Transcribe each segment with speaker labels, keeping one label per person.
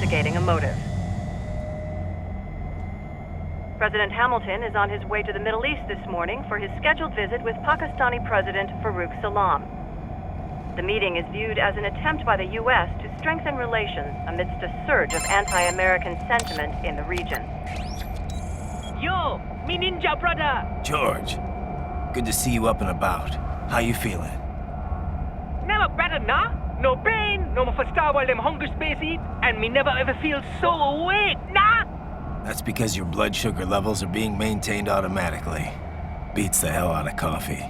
Speaker 1: investigating a motive. President Hamilton is on his way to the Middle East this morning for his scheduled visit with Pakistani President Farooq Salam. The meeting is viewed as an attempt by the U.S. to strengthen relations amidst a surge of anti-American sentiment in the region.
Speaker 2: Yo, me ninja brother!
Speaker 3: George, good to see you up and about. How you feeling?
Speaker 2: Never better, nah? No pain, no more for star while them hunger space eat, and me never ever feel so awake, nah?
Speaker 3: That's because your blood sugar levels are being maintained automatically. Beats the hell out of coffee.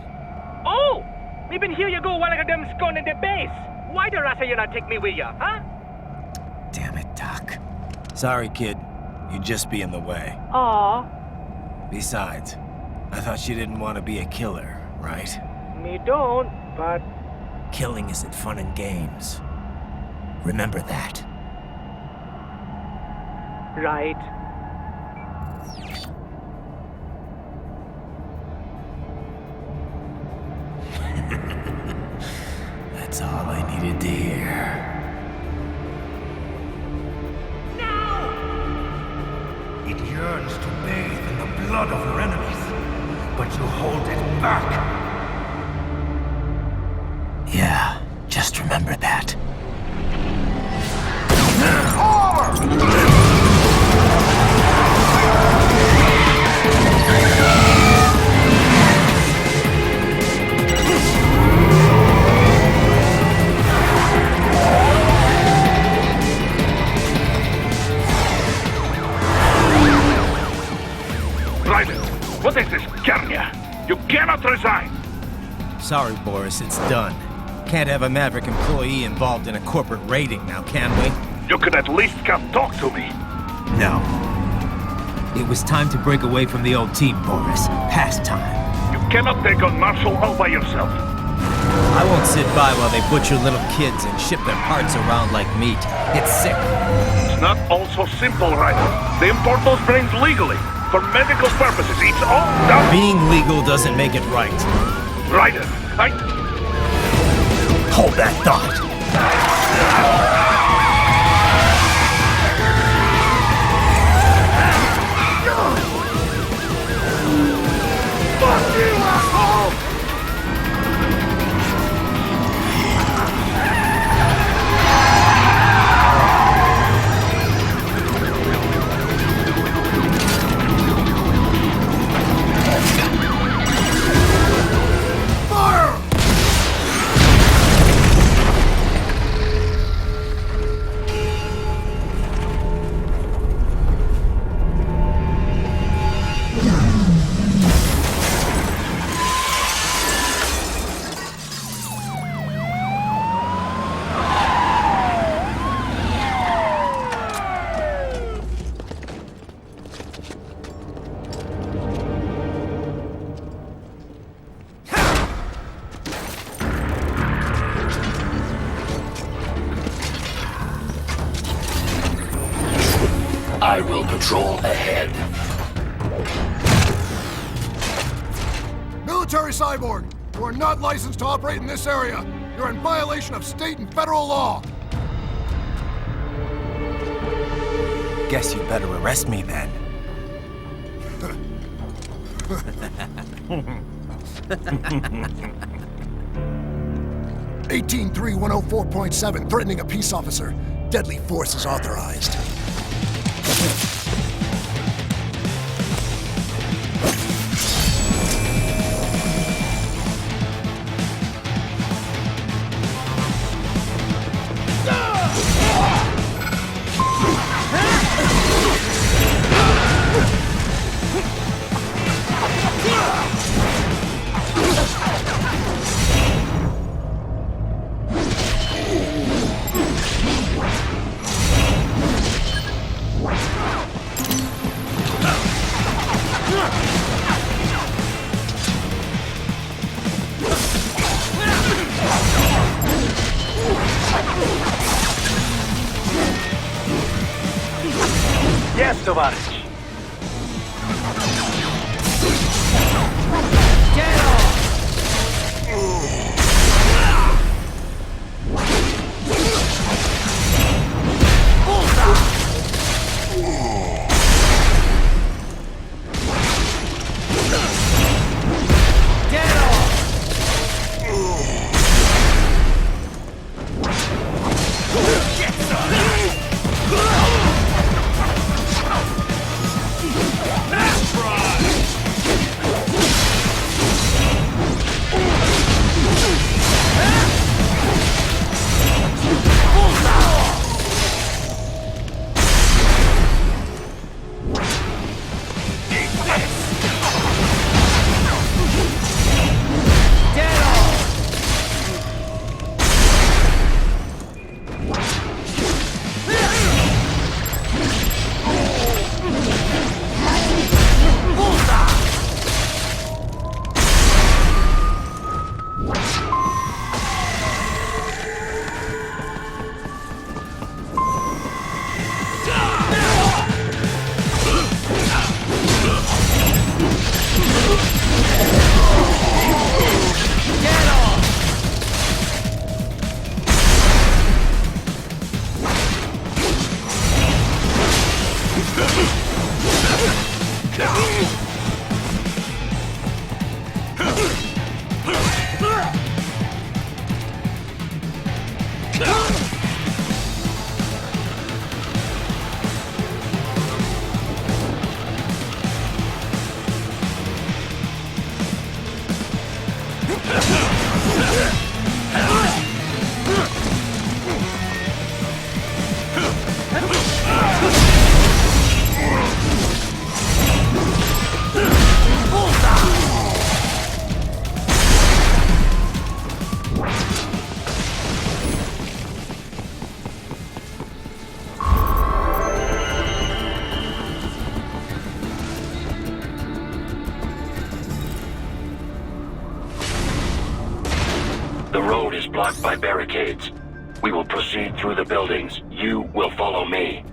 Speaker 2: Oh! Me been here you go while I got them scone in the base. Why the rasta you not take me with ya, huh?
Speaker 3: Damn it, Doc. Sorry, kid. You'd just be in the way.
Speaker 2: Aw.
Speaker 3: Besides, I thought you didn't want to be a killer, right?
Speaker 2: Me don't, but...
Speaker 3: Killing isn't fun and games. Remember that.
Speaker 2: Right.
Speaker 3: That's all I needed to hear.
Speaker 4: It yearns to bathe in the blood of your enemies, but you hold it back.
Speaker 3: Yeah, just remember that.
Speaker 4: What is this, Kernia? You cannot resign!
Speaker 3: Sorry, Boris, it's done. Can't have a Maverick employee involved in a corporate raiding now, can we?
Speaker 4: You could at least come talk to me.
Speaker 3: No. It was time to break away from the old team, Boris. Past time.
Speaker 4: You cannot take on Marshall all by yourself.
Speaker 3: I won't sit by while they butcher little kids and ship their parts around like meat. It's sick.
Speaker 4: It's not all so simple, Ryder. They import those brains legally. For medical purposes, it's all done.
Speaker 3: Being legal doesn't make it right.
Speaker 4: Ryder,
Speaker 3: Hold that thought.
Speaker 4: Fuck you, asshole!
Speaker 5: I will patrol ahead.
Speaker 6: Military cyborg! You are not licensed to operate in this area. You're in violation of state and federal law.
Speaker 3: Guess you'd better arrest me then.
Speaker 6: 183-104.7, threatening a peace officer. Deadly force is authorized.
Speaker 2: Yes, товарищ. Get off!
Speaker 5: by barricades. We will proceed through the buildings. You will follow me.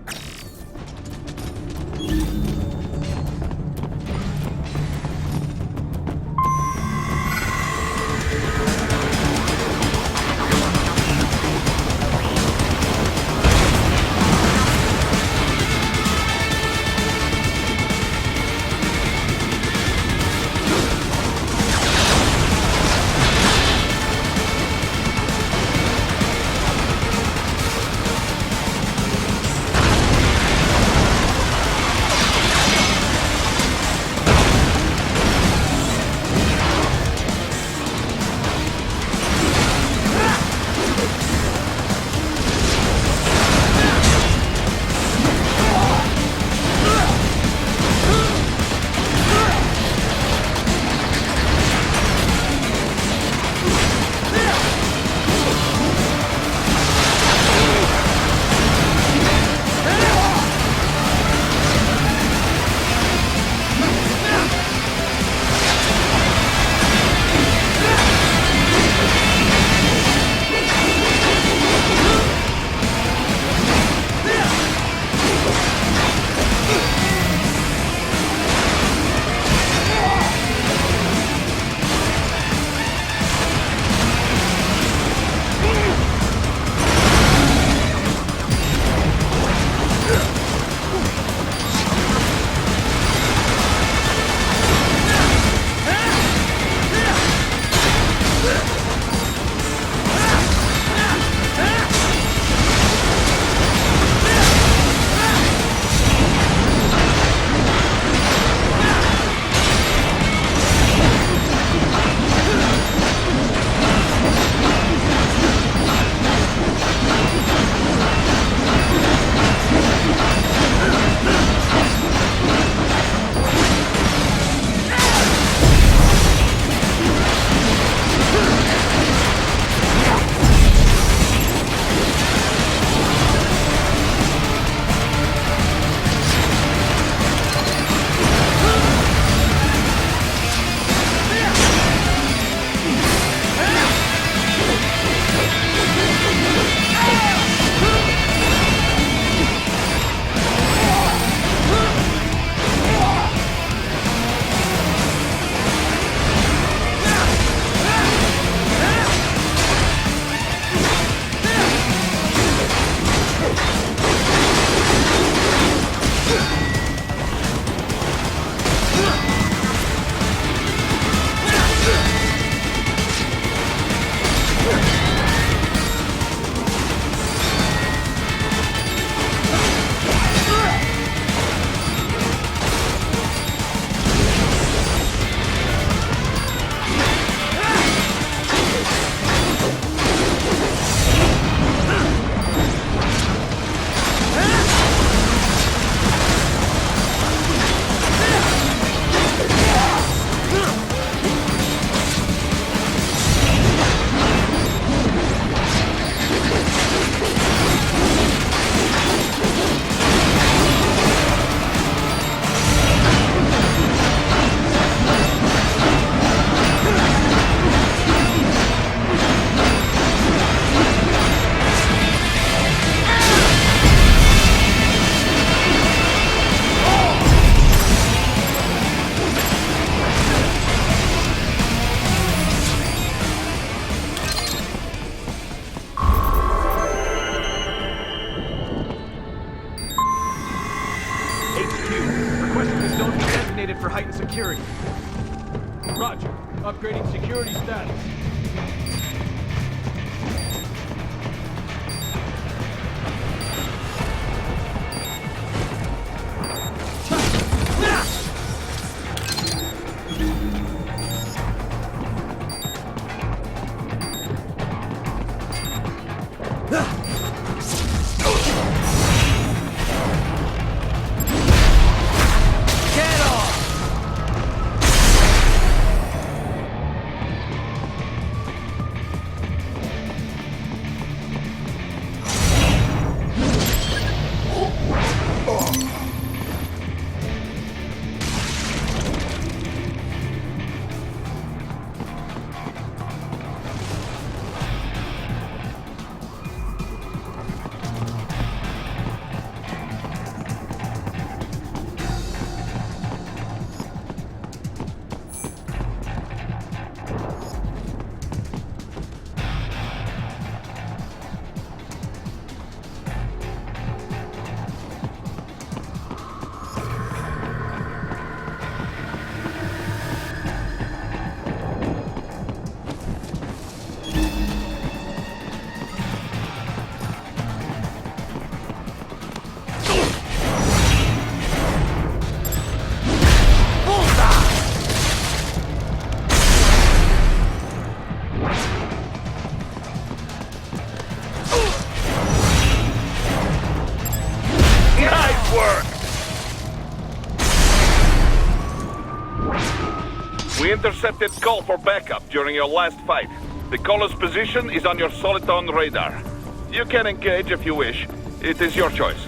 Speaker 4: We intercepted call for backup during your last fight. The caller's position is on your Soliton radar. You can engage if you wish. It is your choice.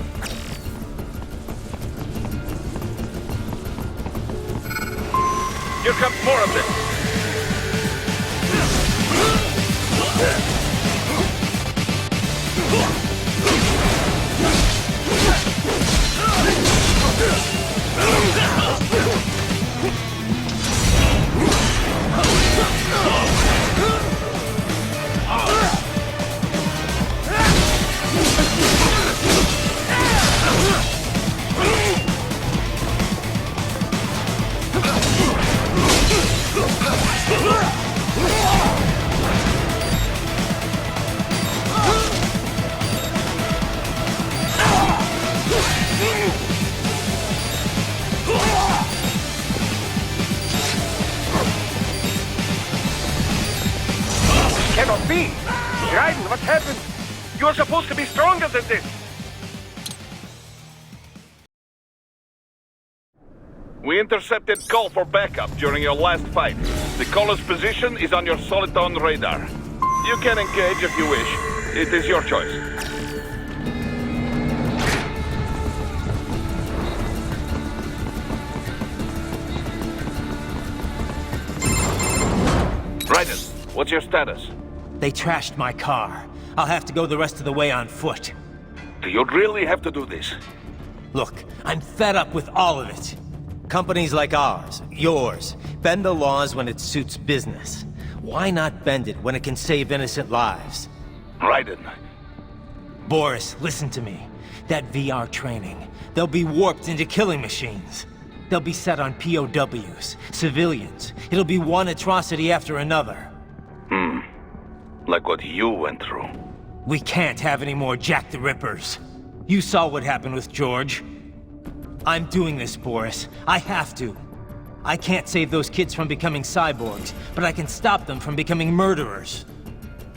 Speaker 4: Here comes more of this.
Speaker 2: Cannot be! Raiden, what happened? You're supposed to be stronger than this!
Speaker 4: We intercepted call for backup during your last fight. The caller's position is on your Soliton radar. You can engage if you wish. It is your choice. Raiden, what's your status?
Speaker 3: They trashed my car. I'll have to go the rest of the way on foot.
Speaker 4: Do you really have to do this?
Speaker 3: Look, I'm fed up with all of it. Companies like ours, yours, bend the laws when it suits business. Why not bend it when it can save innocent lives?
Speaker 4: Raiden.
Speaker 3: Boris, listen to me. That VR training, they'll be warped into killing machines. They'll be set on POWs, civilians. It'll be one atrocity after another.
Speaker 4: Like what you went through.
Speaker 3: We can't have any more Jack the Rippers. You saw what happened with George. I'm doing this, Boris. I have to. I can't save those kids from becoming cyborgs, but I can stop them from becoming murderers.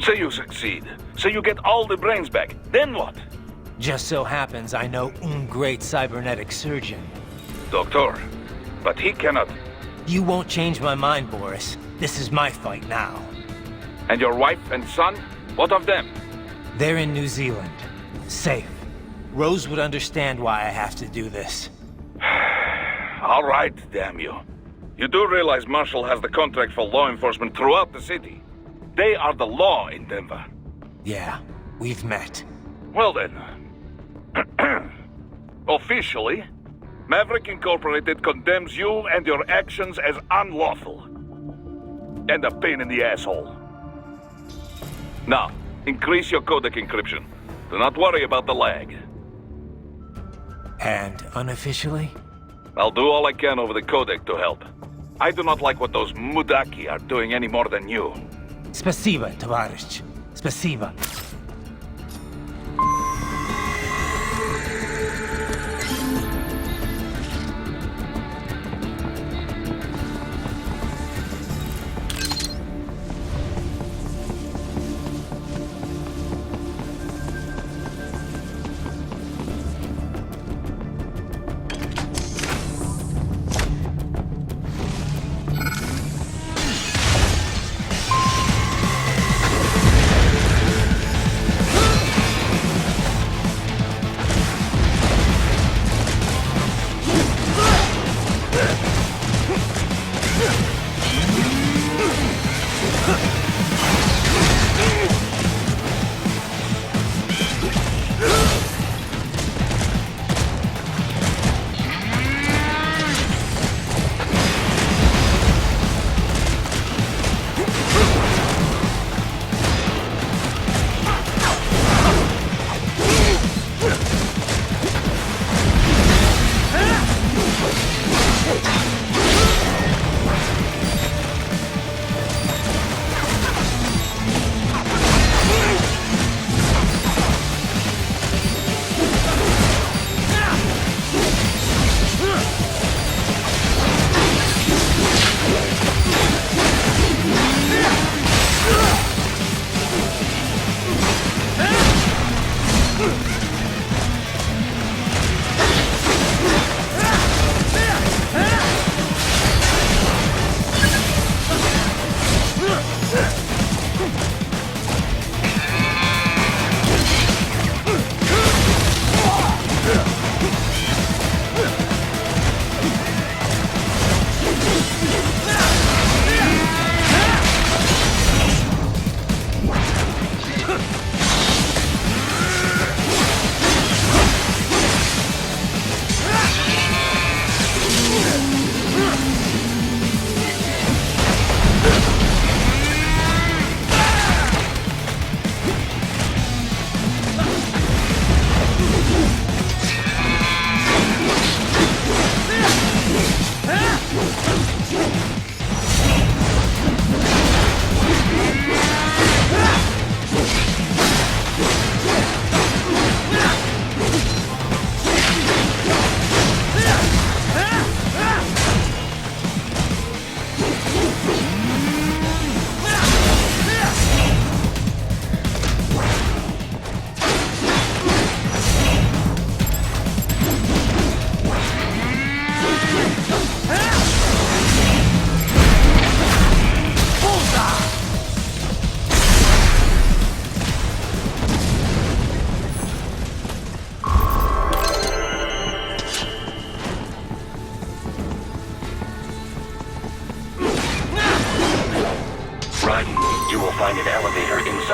Speaker 4: Say you succeed. Say you get all the brains back. Then what?
Speaker 3: Just so happens I know un great cybernetic surgeon.
Speaker 4: Doctor. But he cannot.
Speaker 3: You won't change my mind, Boris. This is my fight now.
Speaker 4: And your wife and son? What of them?
Speaker 3: They're in New Zealand. Safe. Rose would understand why I have to do this.
Speaker 4: All right, damn you. You do realize Marshall has the contract for law enforcement throughout the city. They are the law in Denver.
Speaker 3: Yeah, we've met.
Speaker 4: Well then. Officially, Maverick Incorporated condemns you and your actions as unlawful. And a pain in the asshole. Now, increase your codec encryption. Do not worry about the lag.
Speaker 3: And unofficially?
Speaker 4: I'll do all I can over the codec to help. I do not like what those Mudaki are doing any more than you.
Speaker 3: Spasiba, Tavarish. Spasiba.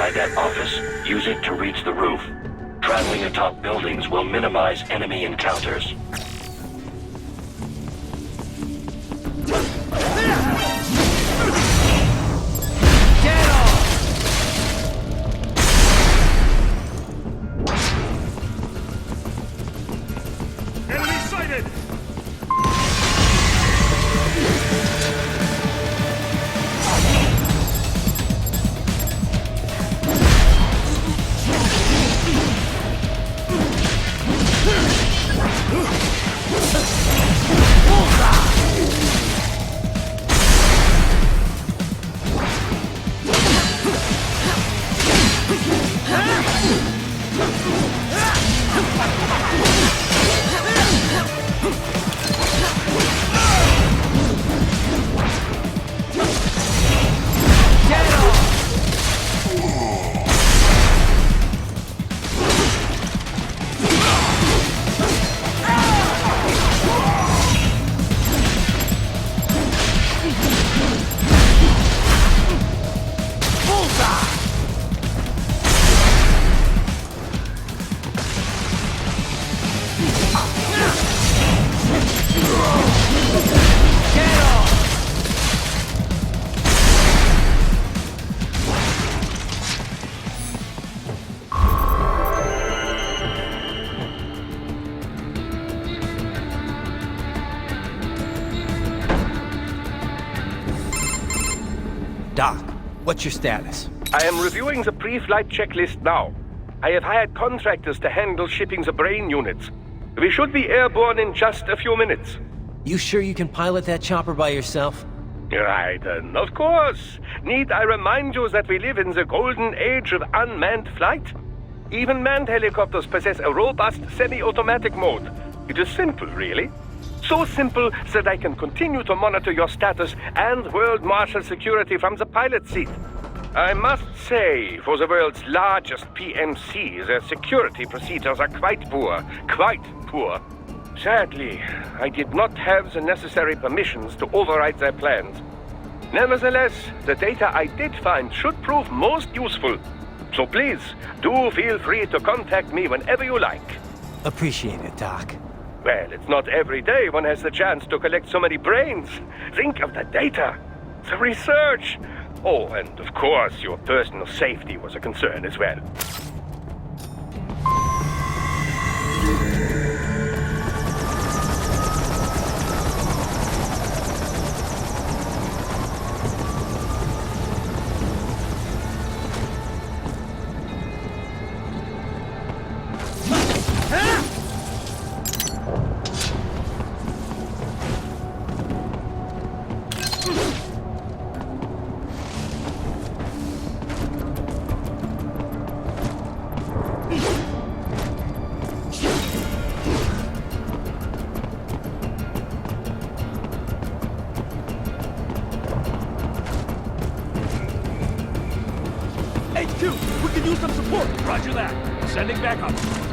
Speaker 5: inside that office, use it to reach the roof. Traveling atop buildings will minimize enemy encounters.
Speaker 6: Enemy sighted!
Speaker 3: Doc, what's your status?
Speaker 2: I am reviewing the pre-flight checklist now. I have hired contractors to handle shipping the brain units. We should be airborne in just a few minutes.
Speaker 3: You sure you can pilot that chopper by yourself?
Speaker 2: Right, and of course. Need I remind you that we live in the golden age of unmanned flight? Even manned helicopters possess a robust semi-automatic mode. It is simple, really. So simple that I can continue to monitor your status and world marshal security from the pilot seat. I must say, for the world's largest PMC, their security procedures are quite poor. Quite poor. Sadly, I did not have the necessary permissions to override their plans. Nevertheless, the data I did find should prove most useful. So please, do feel free to contact me whenever you like.
Speaker 3: Appreciate it, Doc.
Speaker 2: Well, it's not every day one has the chance to collect so many brains. Think of the data, the research. Oh, and of course, your personal safety was a concern as well.
Speaker 7: HQ, we can use some support. Roger that. Sending back up.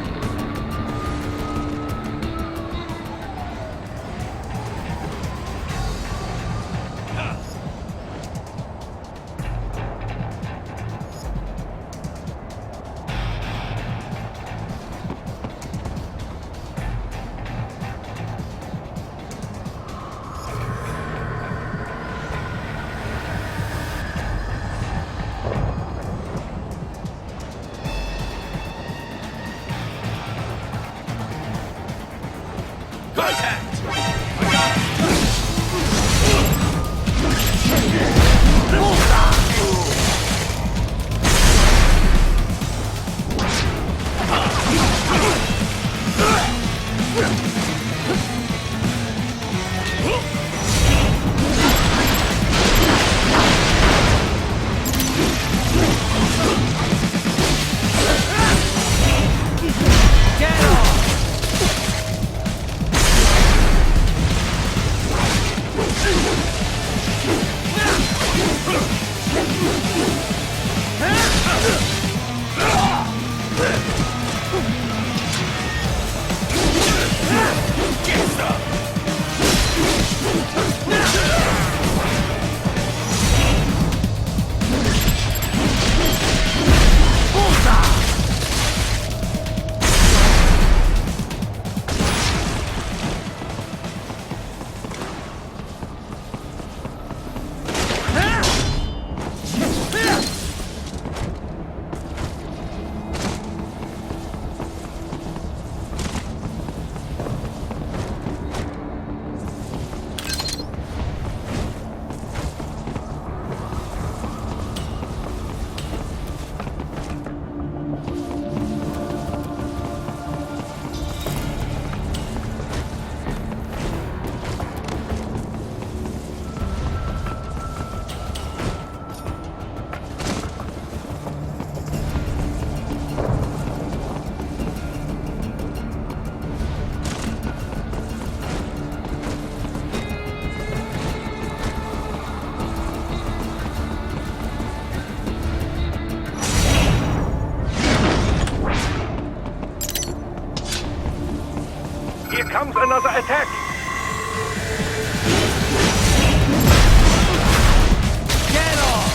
Speaker 2: Here comes another attack!
Speaker 3: Get off!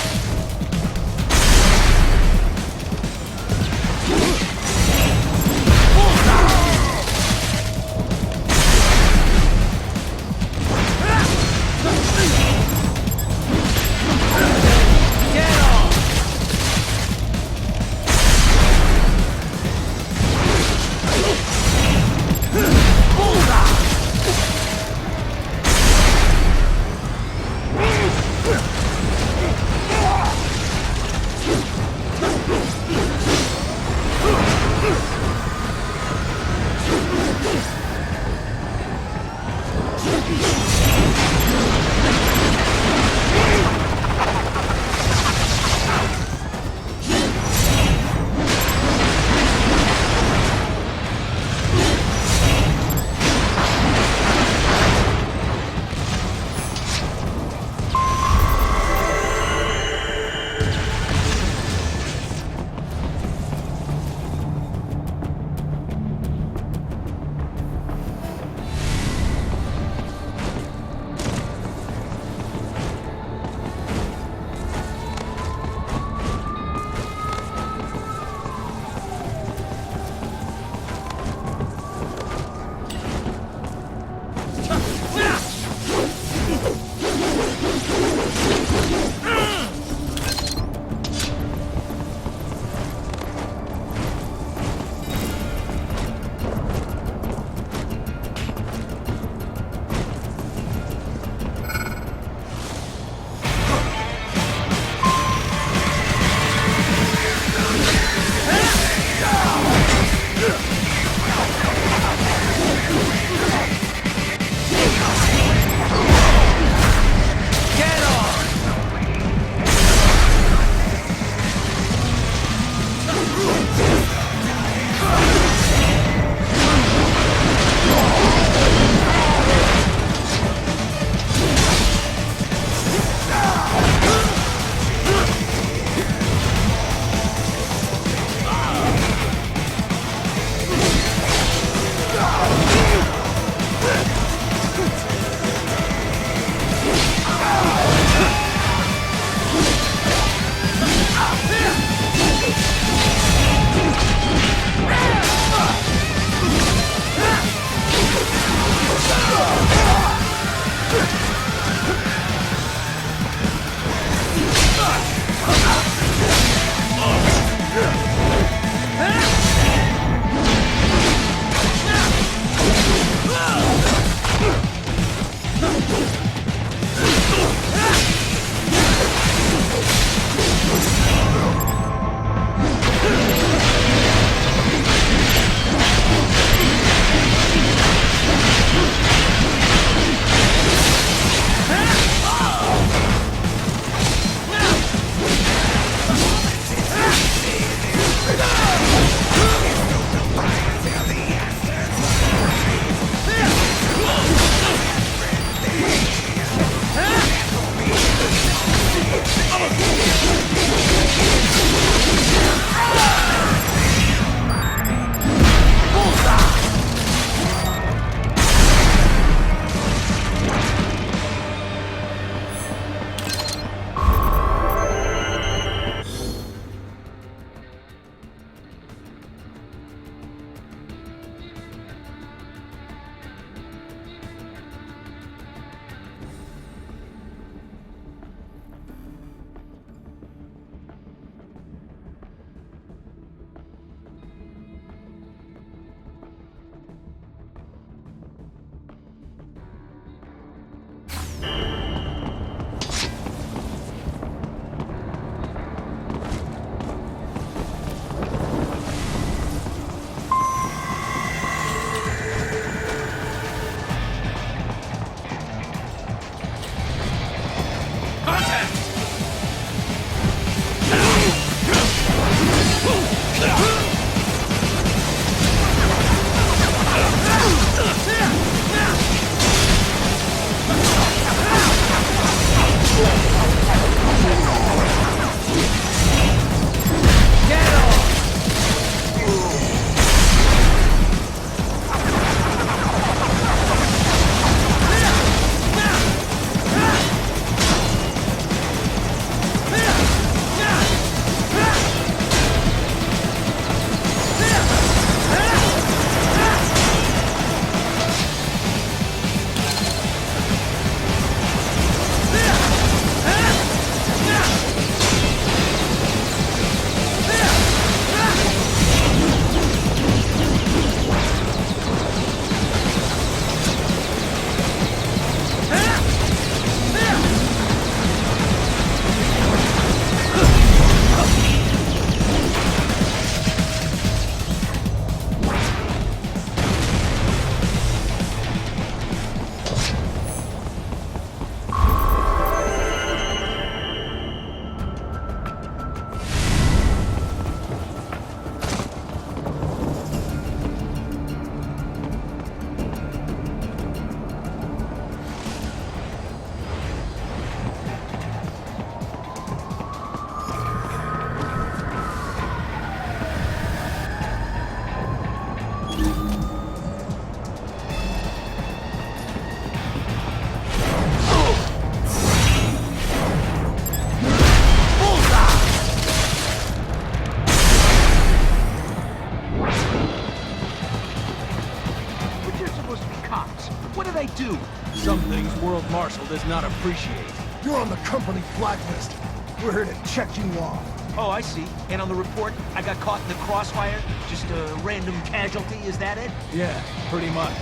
Speaker 7: I do? Some things World Marshal does not appreciate.
Speaker 6: You're on the company blacklist. We're here to check you off.
Speaker 7: Oh, I see. And on the report, I got caught in the crossfire? Just a random casualty, is that it?
Speaker 6: Yeah, pretty much.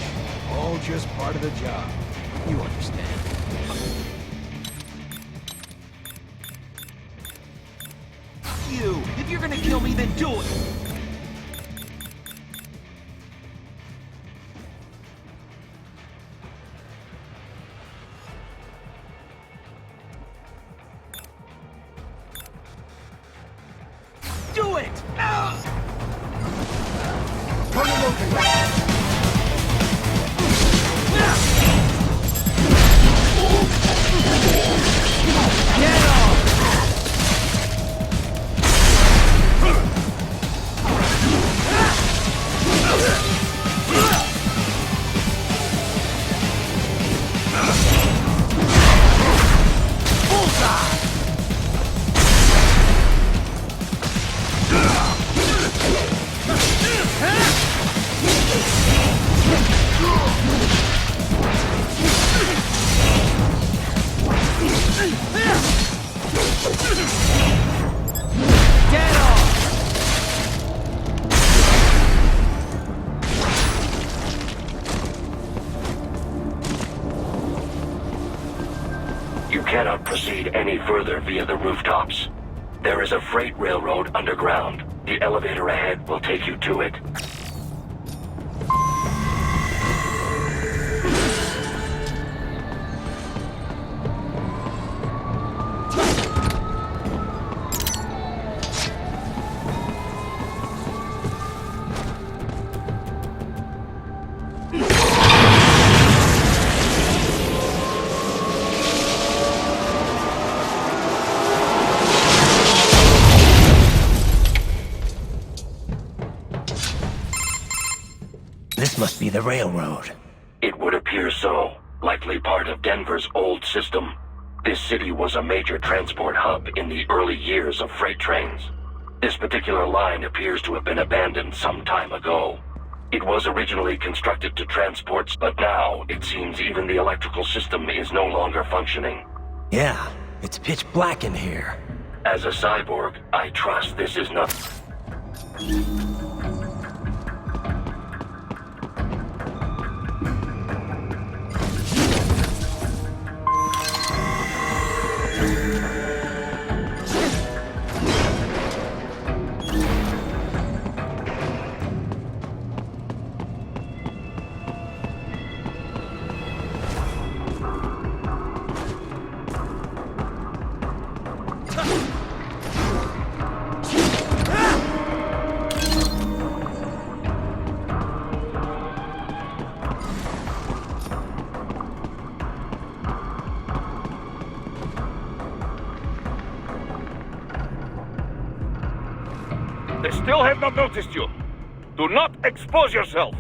Speaker 6: All just part of the job. You understand.
Speaker 7: You! If you're gonna kill me, then do it! Do it!
Speaker 6: Target located.
Speaker 7: Get off!
Speaker 5: You cannot proceed any further via the rooftops. There is a freight railroad underground. The elevator ahead will take you to it.
Speaker 3: This must be the railroad.
Speaker 5: It would appear so. Likely part of Denver's old system. This city was a major transport hub in the early years of freight trains. This particular line appears to have been abandoned some time ago. It was originally constructed to transport, but now it seems even the electrical system is no longer functioning.
Speaker 3: Yeah, it's pitch black in here.
Speaker 5: As a cyborg, I trust this is not...
Speaker 4: They still have not noticed you. Do not expose yourself.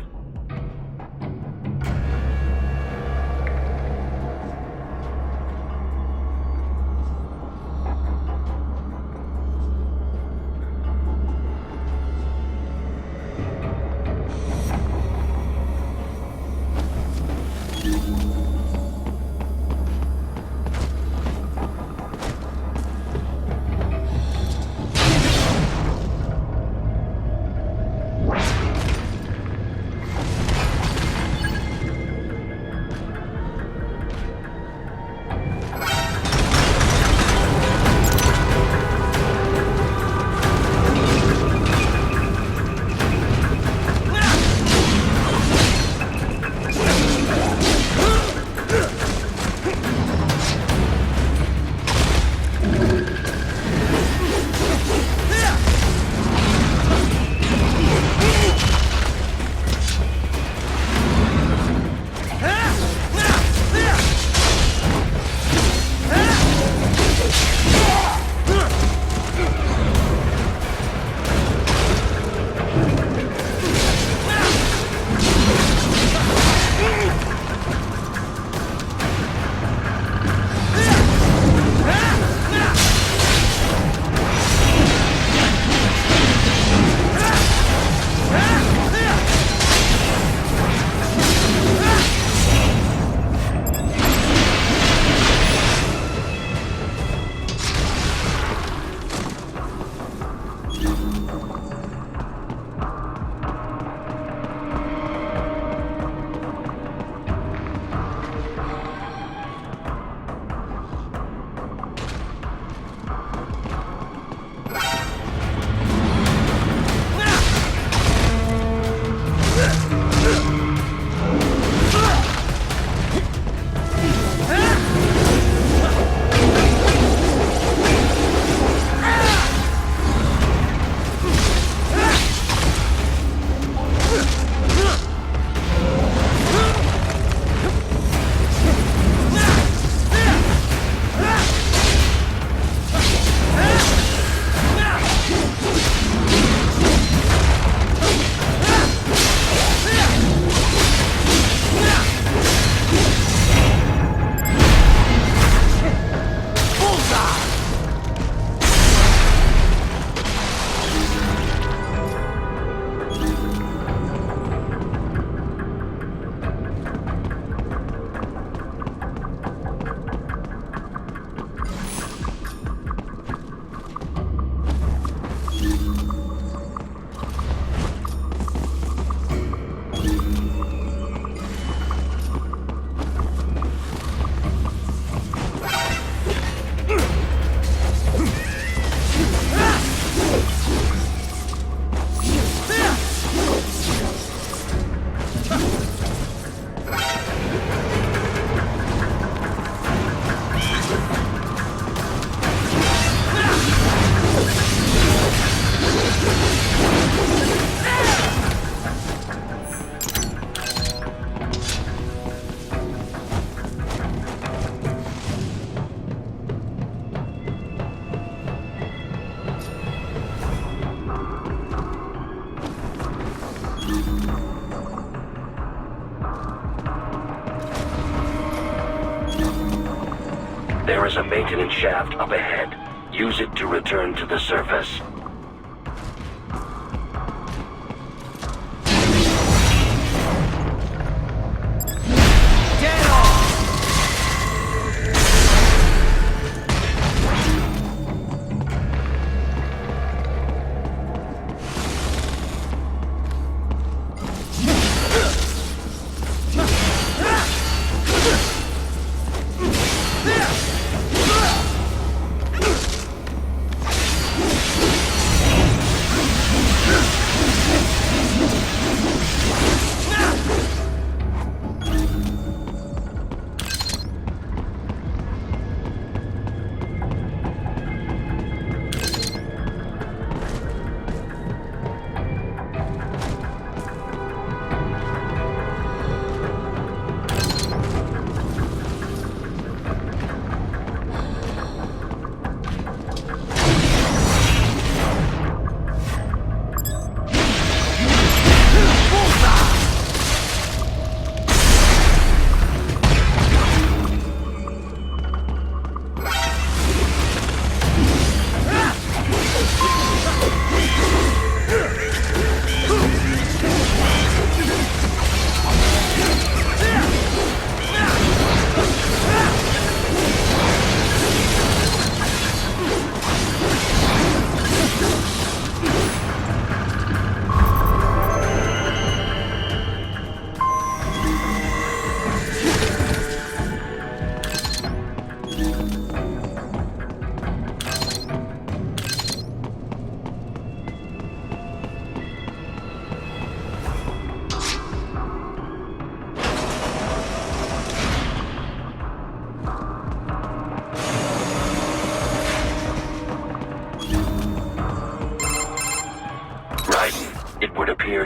Speaker 5: There is a maintenance shaft up ahead. Use it to return to the surface.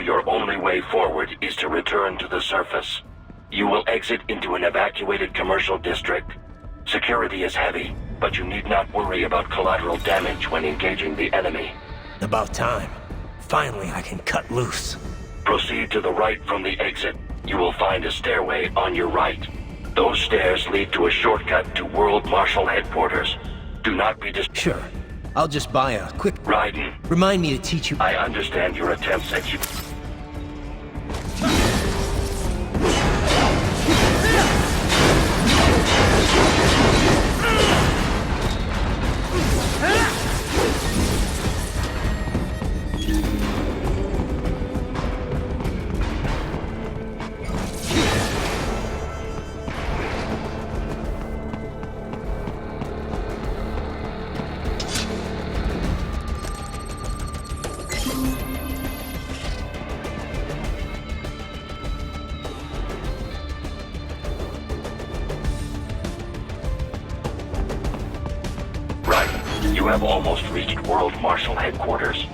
Speaker 5: Your only way forward is to return to the surface. You will exit into an evacuated commercial district. Security is heavy, but you need not worry about collateral damage when engaging the enemy.
Speaker 3: About time. Finally, I can cut loose.
Speaker 5: Proceed to the right from the exit. You will find a stairway on your right. Those stairs lead to a shortcut to World Marshal Headquarters. Do not be
Speaker 3: Sure. I'll just buy a quick...
Speaker 5: Raiden.
Speaker 3: Remind me to teach you...
Speaker 5: I understand your attempts at you. You have almost reached World Marshal Headquarters.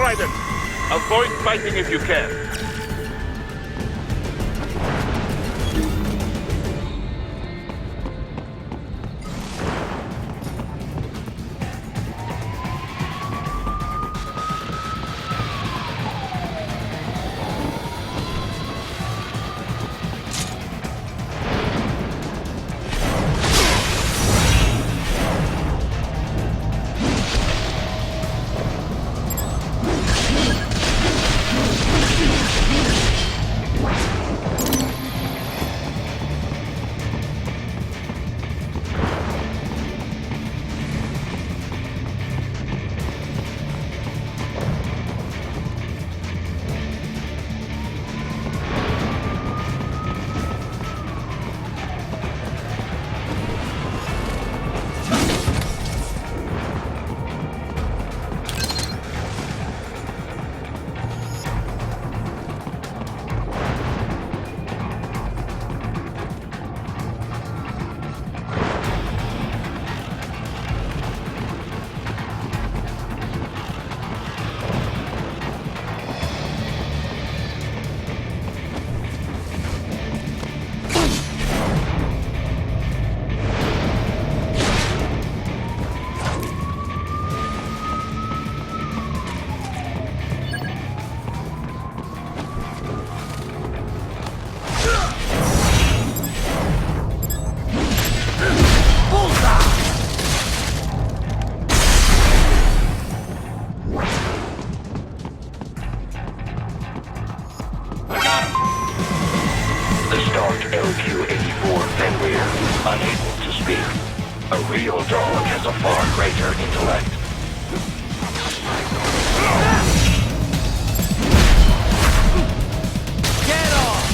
Speaker 4: try them. Avoid fighting if you can.
Speaker 5: Unable to speak. A real dog has a far greater intellect.
Speaker 3: Get off!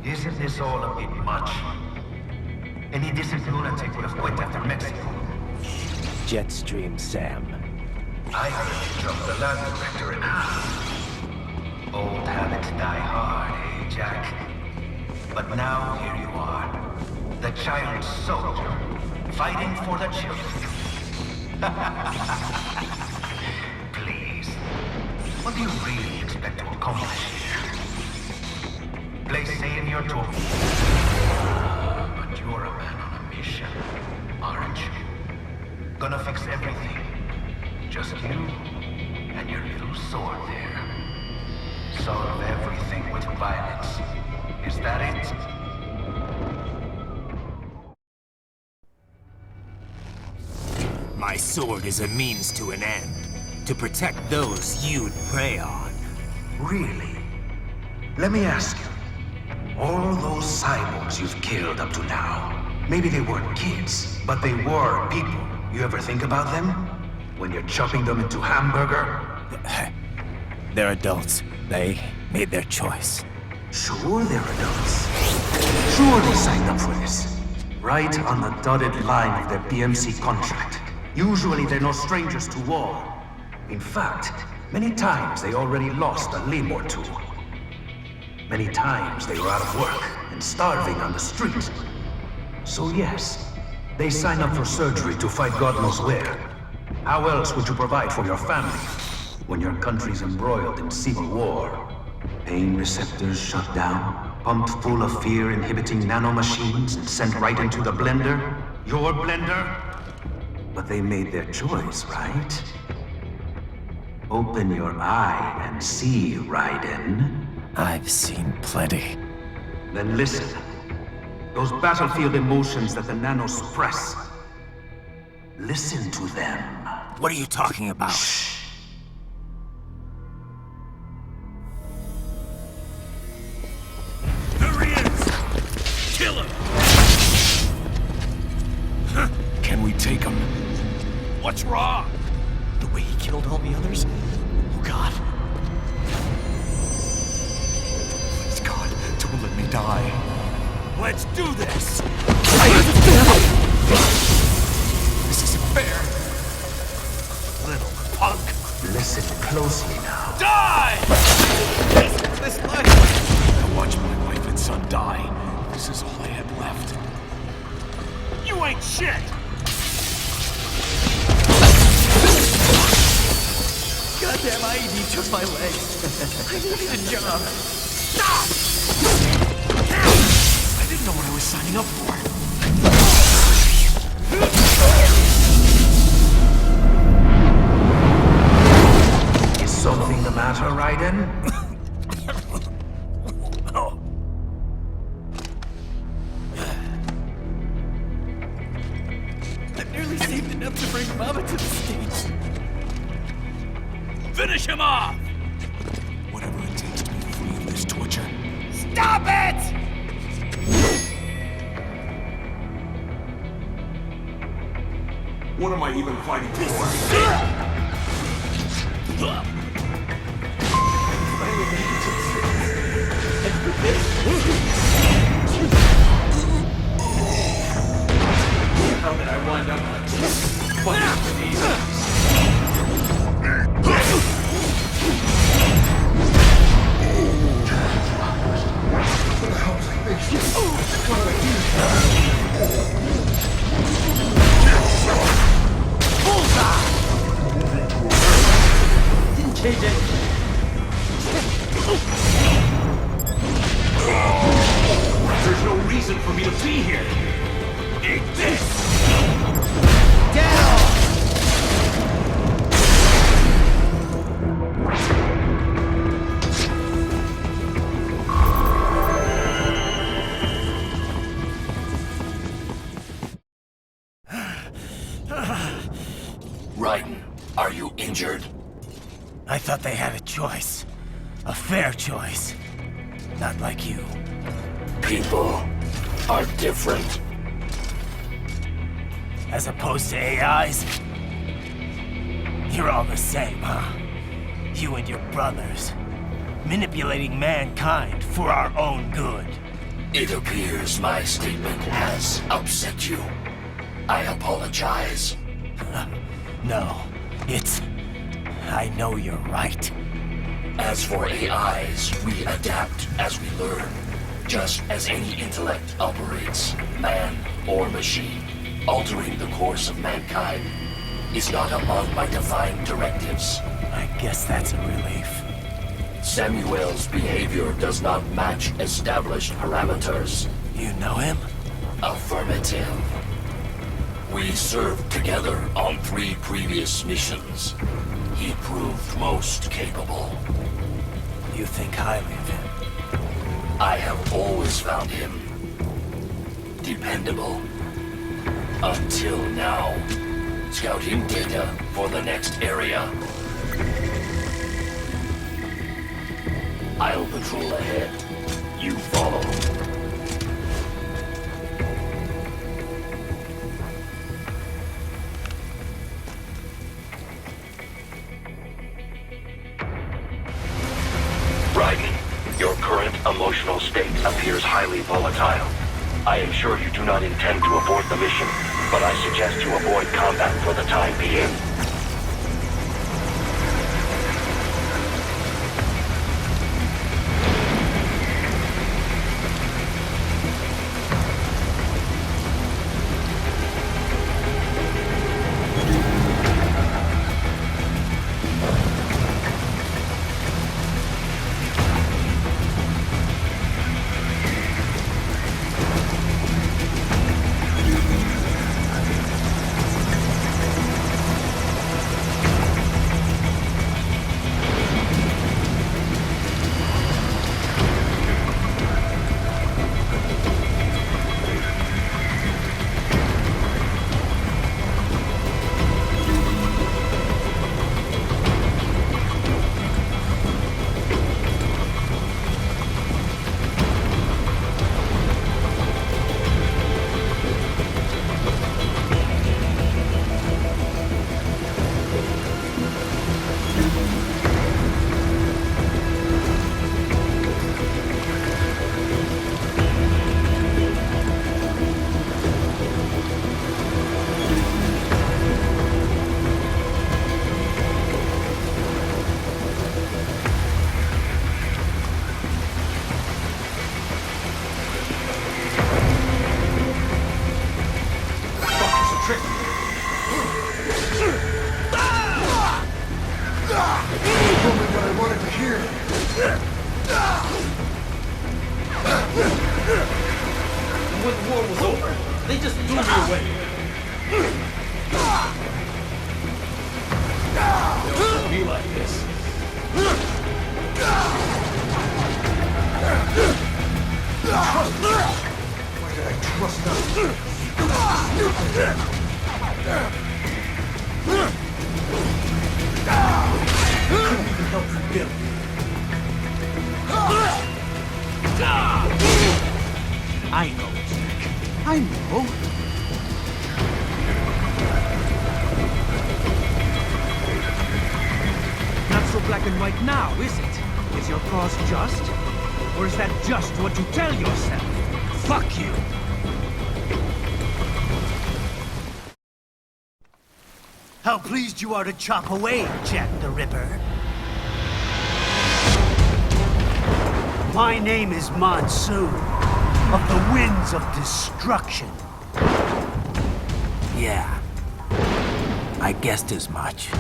Speaker 8: Isn't this all a bit much? Any decent lunatic would have went after Mexico.
Speaker 3: Jetstream, Sam.
Speaker 8: I heard you jumped the land director in half. Old habits die hard, eh, Jack? But now here you are. The child soldier, fighting for the children. Please. What do you really expect to accomplish here? Play savior to me. But you're a man on a mission, aren't you? Gonna fix everything. Just you and your little sword there. Solve everything with violence. Is that it?
Speaker 7: My
Speaker 3: sword is a means to an end. To protect those you'd prey on.
Speaker 8: Really? Let me ask you. All those cyborgs you've killed up to now, maybe they weren't kids, but they were people. You ever think about them? When you're chopping them into hamburger?
Speaker 3: They're adults. They made their choice.
Speaker 8: Sure they're adults. Sure they signed up for this. Right on the dotted line of their BMC contract. Usually they're no strangers to war. In fact, many times they already lost a limb or two. Many times they were out of work and starving on the street. So yes, they sign up for surgery to fight God knows where. How else would you provide for your family when your country's embroiled in civil war? Pain receptors shut down, pumped full of fear-inhibiting nanomachines and sent right into the blender? Your blender? But they made their choice, right? Open your eye and see, Raiden.
Speaker 3: I've seen plenty.
Speaker 8: Then listen. Those battlefield emotions that the nanos suppress. Listen to them.
Speaker 3: What are you talking about?
Speaker 8: Shh.
Speaker 7: There he is! Kill him! Can we take him? What's wrong?
Speaker 3: The way he killed all the others? Oh God.
Speaker 7: Please, God, don't let me die. Let's do this! This isn't fair. Little punk.
Speaker 8: Listen closely now.
Speaker 7: Die! This life. I watched my wife and son die. This is all I had left. You ain't shit!
Speaker 3: Goddamn IED took my leg. I needed a job.
Speaker 7: Stop! I didn't know what I was signing up for.
Speaker 8: Is something the matter, Raiden?
Speaker 3: I've nearly saved enough to bring Mama to the States.
Speaker 7: Finish him off! Whatever it takes to be free of this torture.
Speaker 3: Stop it!
Speaker 7: What am I even fighting for? How did I wind up like this? Fighting for these?
Speaker 3: Didn't change it.
Speaker 7: There's no reason for me to be here. Eat this!
Speaker 5: Raiden, are you injured?
Speaker 3: I thought they had a choice. A fair choice. Not like you.
Speaker 5: People are different.
Speaker 3: As opposed to AIs? You're all the same, huh? You and your brothers. Manipulating mankind for our own good.
Speaker 5: It appears my statement has upset you. I apologize.
Speaker 3: No, it's... I know you're right.
Speaker 5: As for AIs, we adapt as we learn. Just as any intellect operates, man or machine. Altering the course of mankind is not among my defined directives.
Speaker 3: I guess that's a relief.
Speaker 5: Samuel's behavior does not match established parameters.
Speaker 3: You know him?
Speaker 5: Affirmative. We served together on 3 previous missions. He proved most capable.
Speaker 3: You think highly of him?
Speaker 5: I have always found him dependable. Until now. Scouting data for the next area. I'll patrol ahead. You follow. Raiden, your current emotional state appears highly volatile. I am sure you do not intend to abort the mission, but I suggest you avoid combat for the time being.
Speaker 9: When the war was over, they just threw me away. They'll still be like this.
Speaker 8: Why did I trust them?
Speaker 9: Couldn't even help rebuild.
Speaker 7: I know, Jack. I know. Not so black and white now, is it? Is your cause just? Or is that just what you tell yourself? Fuck you!
Speaker 10: How pleased you are to chop away, Jack the Ripper. My name is Monsoon, of the Winds of Destruction. Yeah, I guessed as much.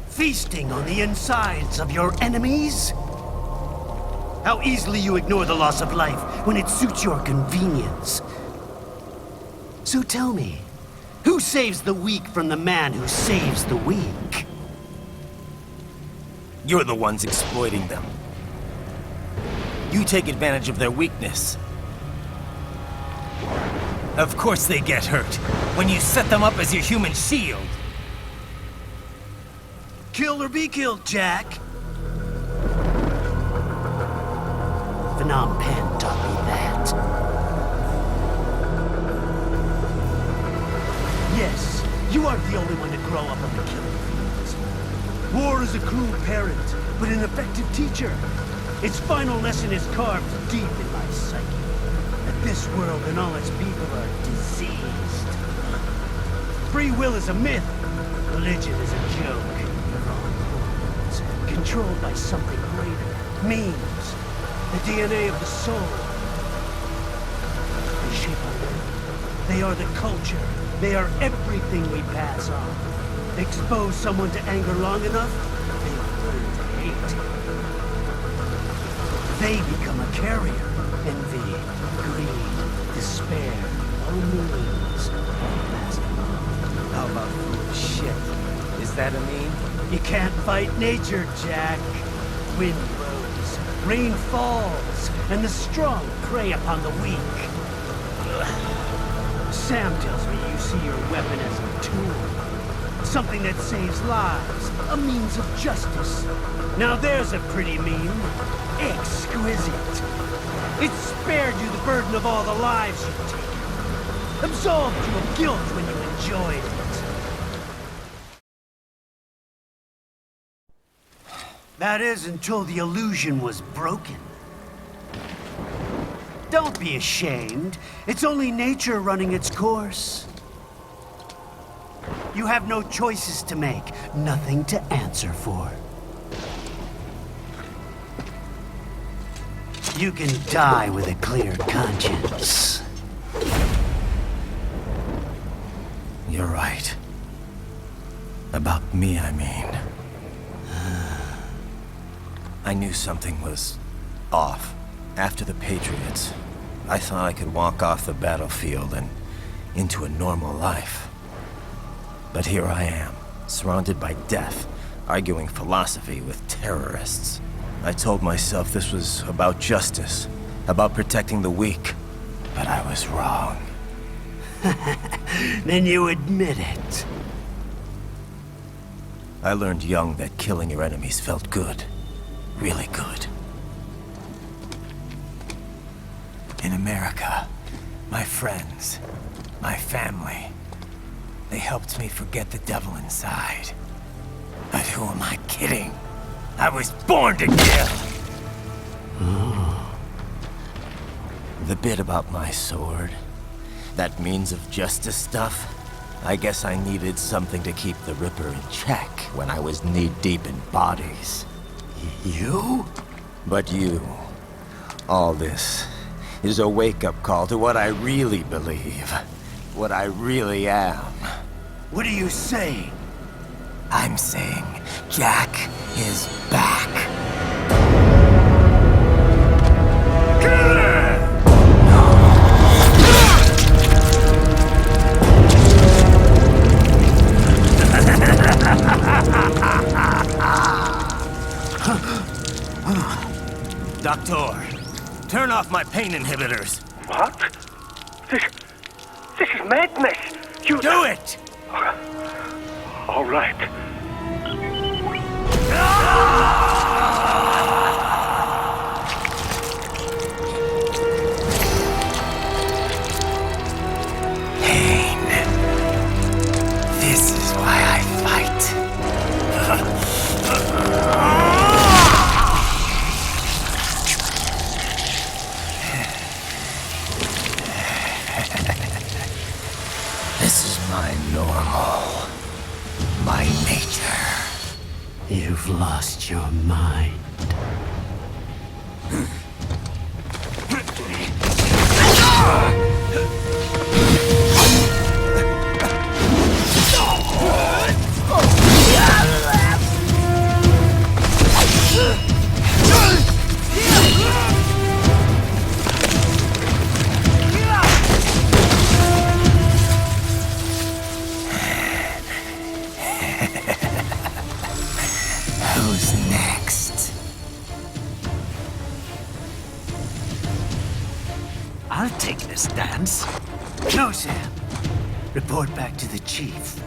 Speaker 10: Feasting on the insides of your enemies? How easily you ignore the loss of life when it suits your convenience. So tell me, who saves the weak from the man who saves the weak?
Speaker 3: You're the ones exploiting them. You take advantage of their weakness. Of course they get hurt when you set them up as your human shield.
Speaker 10: Kill or be killed, Jack. Phnom Penh taught me that. Yes, you aren't the only one to grow up on the killing fields. War is a cruel parent, but an effective teacher. Its final lesson is carved deep in my psyche. That this world and all its people are diseased. Free will is a myth. Religion is a joke. Controlled by something greater. Memes. The DNA of the soul. They shape They are the culture. They are everything we pass on. Expose someone to anger long enough, they will learn to hate. They become a carrier. Envy, greed, despair, all means.
Speaker 3: How about shit? Is that a meme?
Speaker 10: You can't fight nature, Jack. Wind blows, rain falls, and the strong prey upon the weak. Sam tells me you see your weapon as a tool. Something that saves lives, a means of justice. Now there's a pretty meme. Exquisite. It spared you the burden of all the lives you've taken. Absolved you of guilt when you enjoyed it. That is until the illusion was broken. Don't be ashamed. It's only nature running its course. You have no choices to make, nothing to answer for. You can die with a clear conscience.
Speaker 3: You're right. About me, I mean. I knew something was off. After the Patriots, I thought I could walk off the battlefield and into a normal life. But here I am, surrounded by death, arguing philosophy with terrorists. I told myself this was about justice, about protecting the weak. But I was wrong.
Speaker 10: Then you admit it.
Speaker 3: I learned young that killing your enemies felt good. Really good. In America, my friends, my family, they helped me forget the devil inside. But who am I kidding? I was born to kill! The bit about my sword, that means of justice stuff, I guess I needed something to keep the Ripper in check when I was knee-deep in bodies.
Speaker 10: You?
Speaker 3: But you, all this, is a wake-up call to what I really believe. What I really am.
Speaker 10: What are you saying?
Speaker 3: I'm saying Jack is back. Doctor, turn off my pain inhibitors.
Speaker 2: What? This is madness. You
Speaker 3: do it!
Speaker 2: All right.
Speaker 3: Pain. This is why I fight. This is my normal. My nature.
Speaker 10: You've lost your mind.
Speaker 3: Who's next?
Speaker 10: I'll take this dance. No, Sam. Report back to the chief.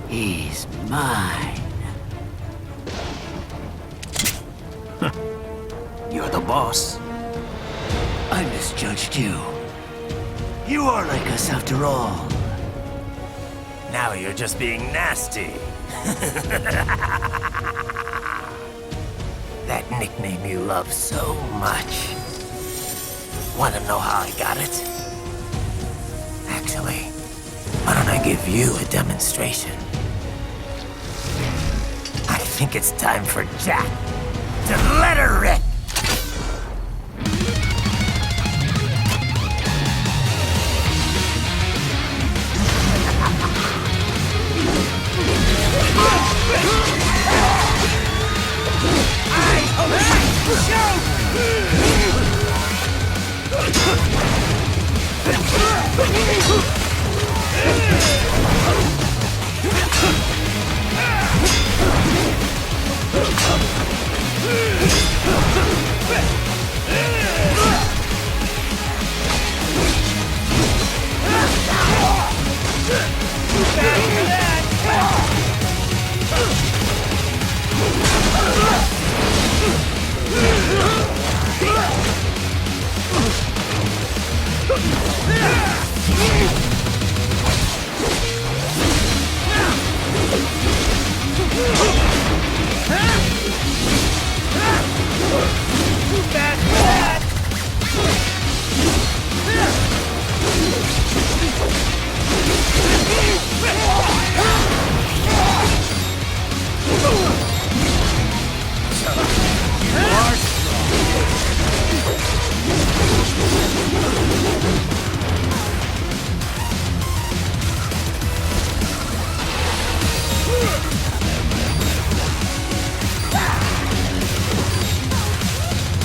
Speaker 10: He's mine. You're the boss. I misjudged you. You are like us after all.
Speaker 3: Now you're just being nasty. That nickname you love so much. Want to know how I got it? Actually, why don't I give you a demonstration? I think it's time for Jack to let her rip.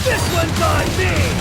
Speaker 10: This one's on me!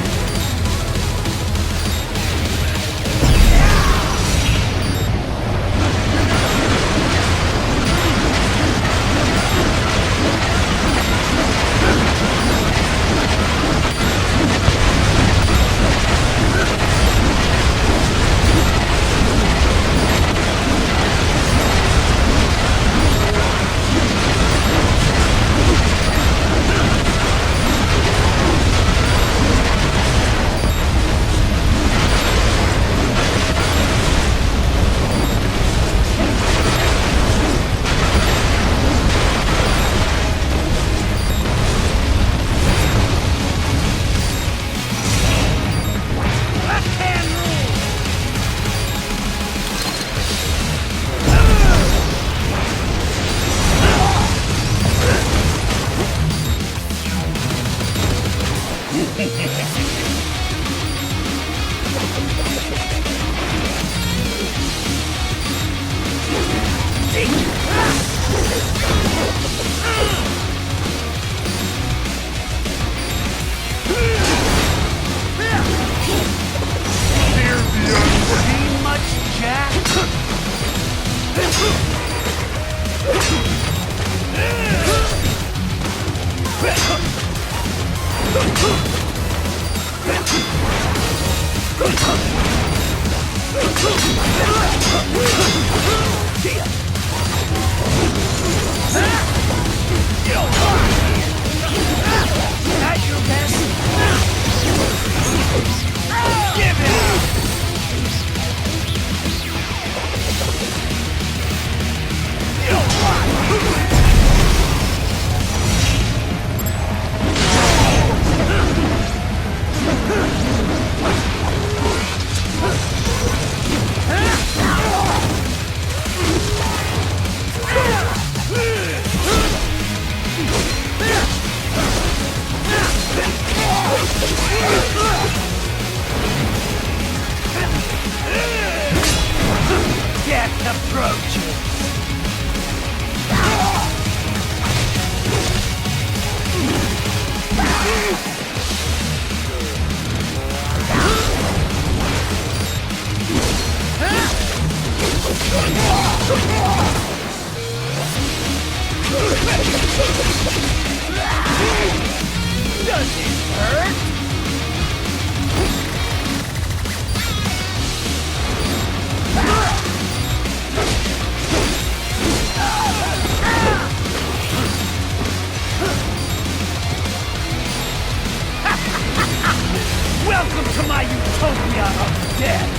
Speaker 10: Welcome to my utopia of death!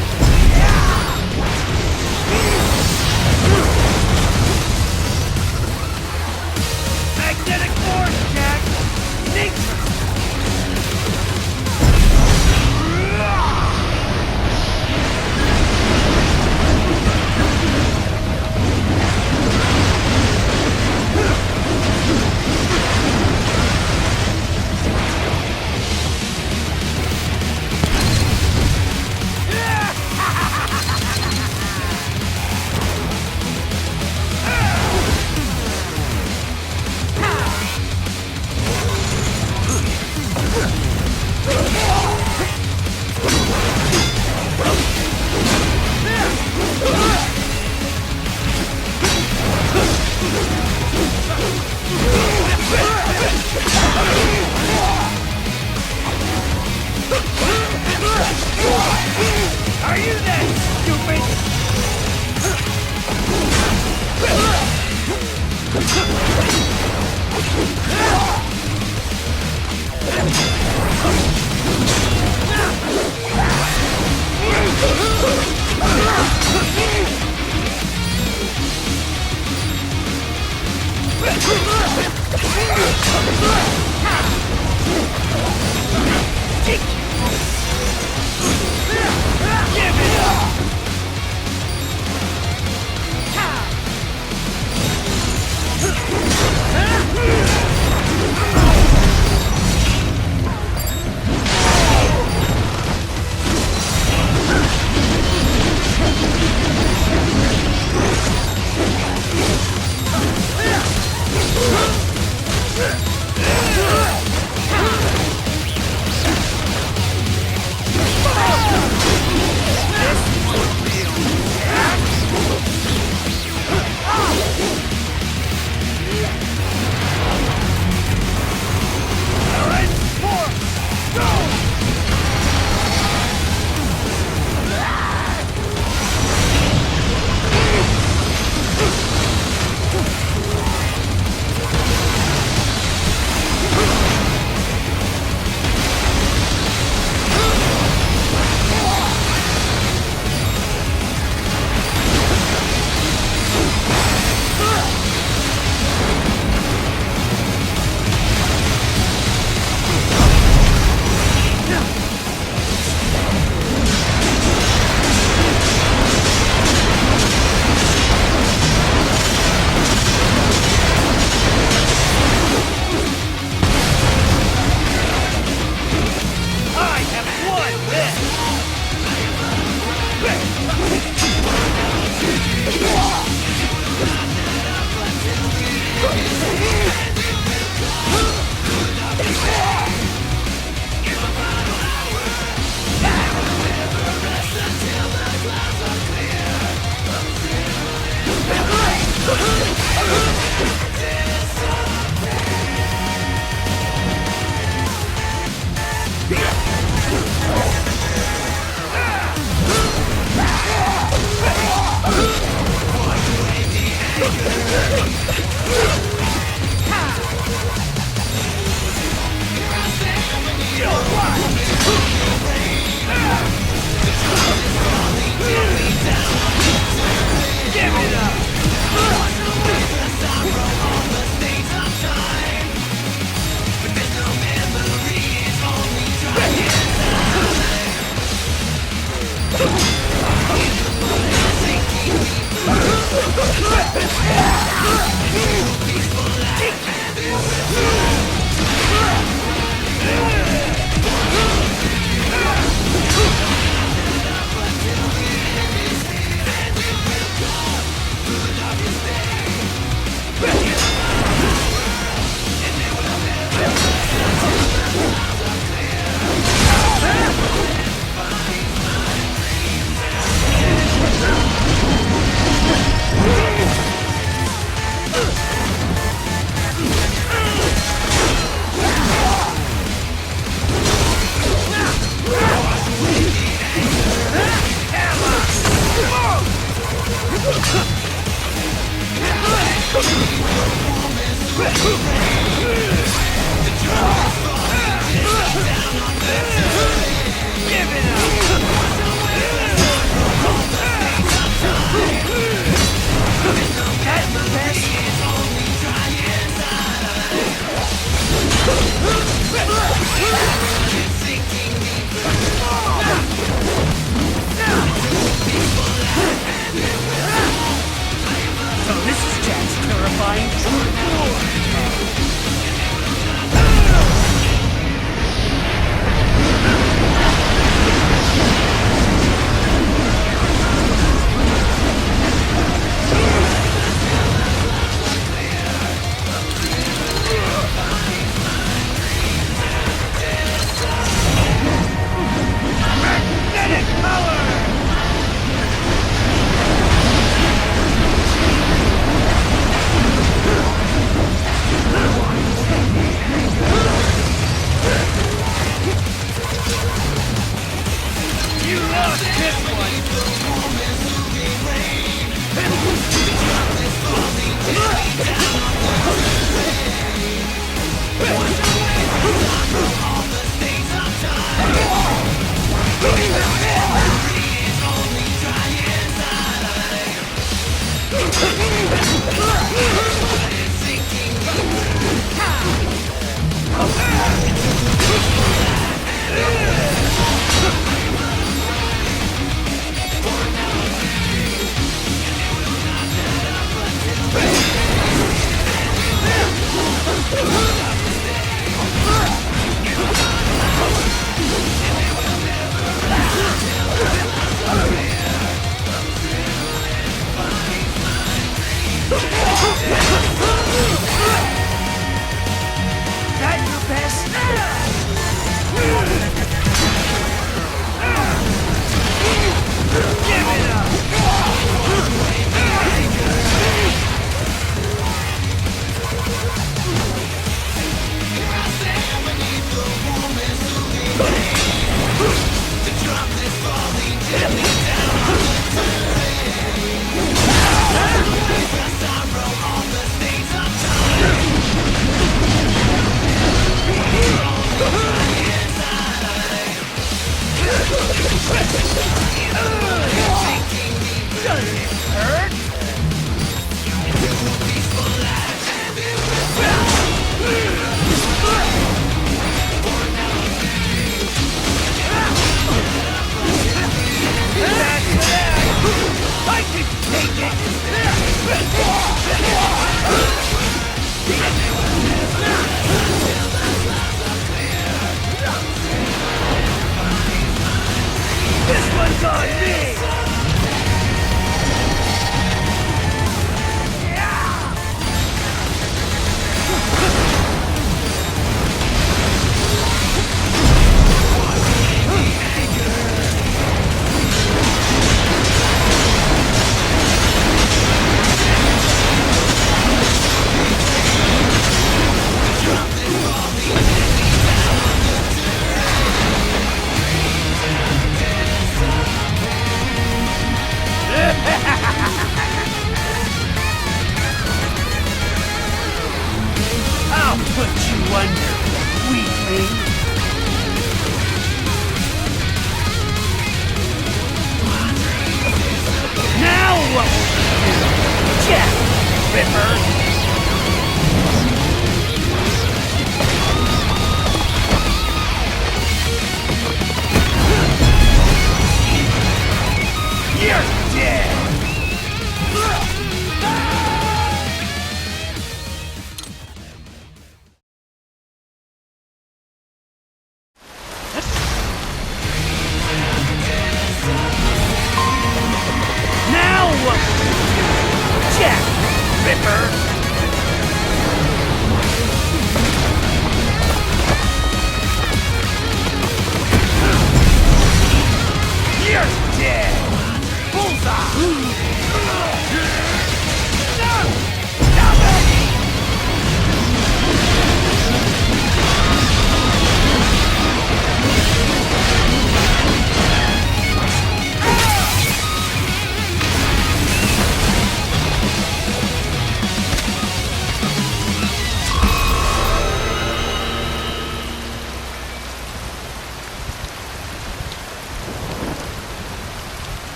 Speaker 10: Magnetic force, Jack! Nature!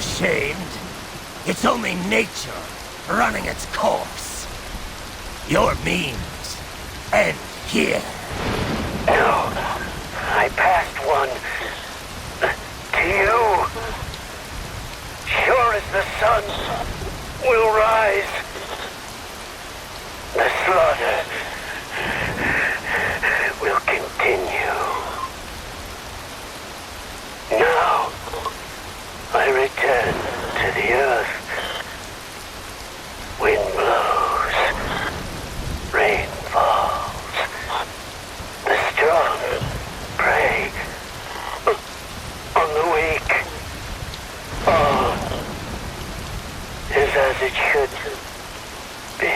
Speaker 3: ashamed? It's only nature running its course. Your means end here.
Speaker 8: No, I passed one to you. Sure as the sun will rise, the slaughter will continue. Now, I return to the earth. Wind blows, rain falls. The strong prey on the weak. All is as it should be.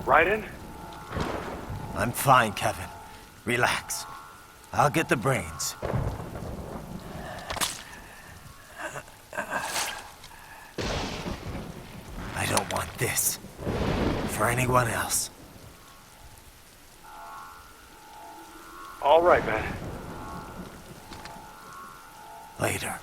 Speaker 2: Raiden?
Speaker 3: I'm fine, Kevin. Relax. I'll get the brains. I don't want this for anyone else.
Speaker 2: All right, man.
Speaker 3: Later.